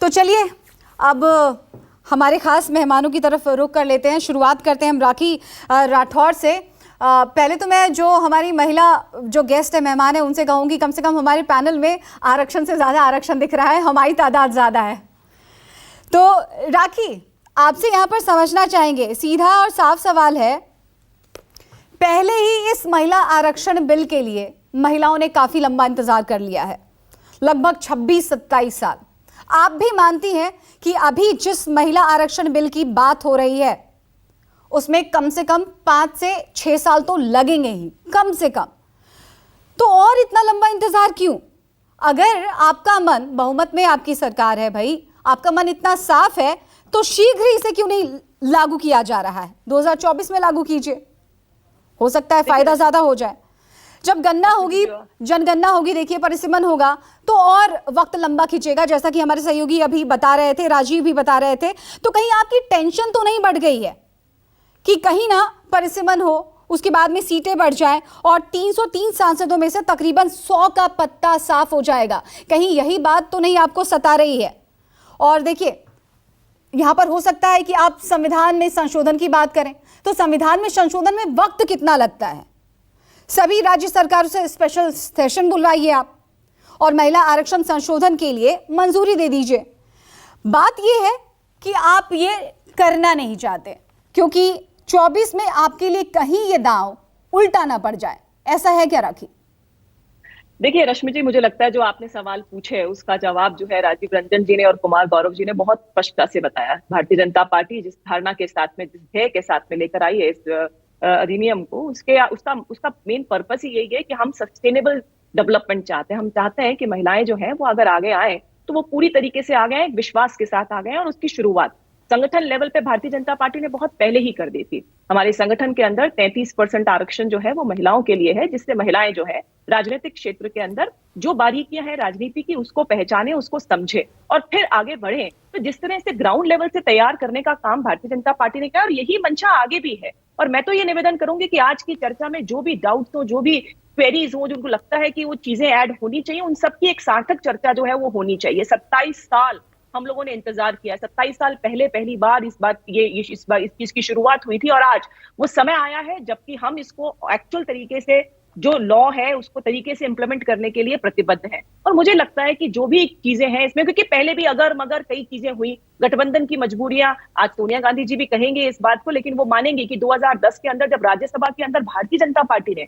तो चलिए अब हमारे खास मेहमानों की तरफ रुख कर लेते हैं। शुरुआत करते हैं हम राखी राठौर से। पहले तो मैं जो हमारी महिला जो गेस्ट है, मेहमान है, उनसे कहूँगी कम से कम हमारे पैनल में आरक्षण से ज़्यादा आरक्षण दिख रहा है, हमारी तादाद ज़्यादा है। तो राखी, आपसे यहाँ पर समझना चाहेंगे, सीधा और साफ सवाल है, पहले ही इस महिला आरक्षण बिल के लिए महिलाओं ने काफ़ी लंबा इंतज़ार कर लिया है, लगभग 26-27 साल। आप भी मानती हैं कि अभी जिस महिला आरक्षण बिल की बात हो रही है उसमें कम से कम 5 से 6 साल तो लगेंगे ही, कम से कम। तो और इतना लंबा इंतजार क्यों? अगर आपका मन, बहुमत में आपकी सरकार है भाई, आपका मन इतना साफ है तो शीघ्र ही इसे क्यों नहीं लागू किया जा रहा है? 2024 में लागू कीजिए, हो सकता है फायदा ज्यादा हो जाए। जब गणना होगी, जनगणना होगी, देखिए परिसीमन होगा तो और वक्त लंबा खींचेगा, जैसा कि हमारे सहयोगी अभी बता रहे थे, राजीव भी बता रहे थे। तो कहीं आपकी टेंशन तो नहीं बढ़ गई है कि कहीं ना परिसीमन हो, उसके बाद में सीटें बढ़ जाएं और 303 सांसदों में से तकरीबन 100 का पत्ता साफ हो जाएगा? कहीं यही बात तो नहीं आपको सता रही है? और देखिए, यहां पर हो सकता है कि आप संविधान में संशोधन की बात करें, तो संविधान में संशोधन में वक्त कितना लगता है? सभी राज्य सरकारों से स्पेशल सेशन बुलवाइए आप और महिला आरक्षण संशोधन के लिए मंजूरी दे दीजिए। बात यह है कि आप ये करना नहीं चाहते क्योंकि 24 में आपके लिए कहीं ये दांव उल्टा ना पड़ जाए, ऐसा है क्या राखी? देखिए रश्मि जी, मुझे लगता है जो आपने सवाल पूछे उसका जवाब जो है राजीव रंजन जी ने और कुमार गौरव जी ने बहुत स्पष्टता से बताया। भारतीय जनता पार्टी जिस धारणा के साथ में, जिस ध्येय के साथ में लेकर आई है इस अधिनियम को, उसका मेन पर्पस ही यही है कि हम सस्टेनेबल डेवलपमेंट चाहते हैं। हम चाहते हैं कि महिलाएं जो हैं वो अगर आगे आए तो वो पूरी तरीके से आ गए, विश्वास के साथ आ गए, और उसकी शुरुआत संगठन लेवल पे भारतीय जनता पार्टी ने बहुत पहले ही कर दी थी। हमारे संगठन के अंदर 33% आरक्षण जो है वो महिलाओं के लिए है, जिससे महिलाएं जो है राजनीतिक क्षेत्र के अंदर जो बारीकियां हैं राजनीति की उसको पहचाने, उसको समझे और फिर आगे बढ़े। तो जिस तरह से ग्राउंड लेवल से तैयार करने का काम भारतीय जनता पार्टी ने किया और यही मंशा आगे भी है। और मैं तो ये निवेदन करूंगी कि आज की चर्चा में जो भी डाउट्स हो, जो भी क्वेरीज हो, जिनको लगता है कि वो चीजें ऐड होनी चाहिए, उन सबकी एक सार्थक चर्चा जो है वो होनी चाहिए। 27 साल हम लोगों ने इंतजार किया। 27 साल पहले पहली बार इस चीज की शुरुआत हुई थी और आज वो समय आया है जबकि हम इसको एक्चुअल तरीके से, जो लॉ है उसको तरीके से इंप्लीमेंट करने के लिए प्रतिबद्ध हैं। और मुझे लगता है कि जो भी चीजें हैं इसमें, क्योंकि पहले भी अगर मगर कई चीजें हुई, गठबंधन की मजबूरियां, आज सोनिया गांधी जी भी कहेंगे इस बात को, लेकिन वो मानेंगे कि 2010 के अंदर जब राज्यसभा के अंदर भारतीय जनता पार्टी ने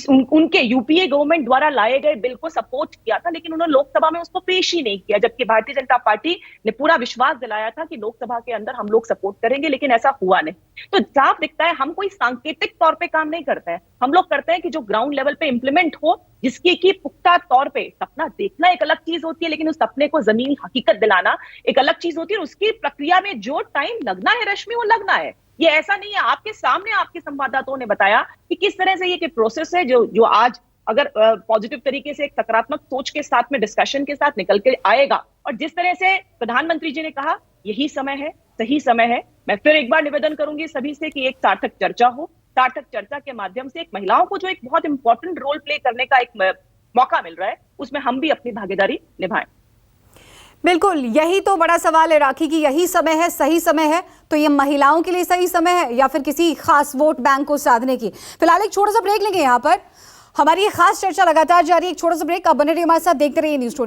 उनके यूपीए गवर्नमेंट द्वारा लाए गए बिल को सपोर्ट किया था, लेकिन उन्होंने लोकसभा में उसको पेश ही नहीं किया, जबकि भारतीय जनता पार्टी ने पूरा विश्वास दिलाया था कि लोकसभा के अंदर हम लोग सपोर्ट करेंगे, लेकिन ऐसा हुआ नहीं। तो साफ दिखता है हम कोई सांकेतिक तौर पे काम नहीं करते हैं, हम लोग करते हैं कि जो ग्राउंड लेवल पे इंप्लीमेंट हो, जिसकी की पुख्ता तौर पे सपना देखना एक अलग चीज होती है, लेकिन उस सपने को जमीनी हकीकत दिलाना एक अलग चीज होती है। उसकी प्रक्रिया में जो टाइम लगना है रश्मि, वो लगना है। ये ऐसा नहीं है, आपके सामने आपके संवाददाताओं ने बताया कि किस तरह से ये प्रोसेस है जो आज अगर पॉजिटिव तरीके से एक सकारात्मक सोच के साथ में, डिस्कशन के साथ निकल के आएगा। और जिस तरह से प्रधानमंत्री जी ने कहा यही समय है, सही समय है। मैं फिर एक बार निवेदन करूंगी सभी से कि एक सार्थक चर्चा हो, सार्थक चर्चा के माध्यम से एक महिलाओं को जो एक बहुत इंपॉर्टेंट रोल प्ले करने का एक मौका मिल रहा है, उसमें हम भी अपनी भागीदारी निभाएं। बिल्कुल, यही तो बड़ा सवाल है राखी, कि यही समय है, सही समय है। तो ये महिलाओं के लिए सही समय है या फिर किसी खास वोट बैंक को साधने की? फिलहाल एक छोटा सा ब्रेक लेंगे। यहाँ पर हमारी ये खास चर्चा लगातार जारी है। एक छोटा सा ब्रेक, आप बने रहिए हमारे साथ, देखते रहिए न्यूज़ स्टोरी।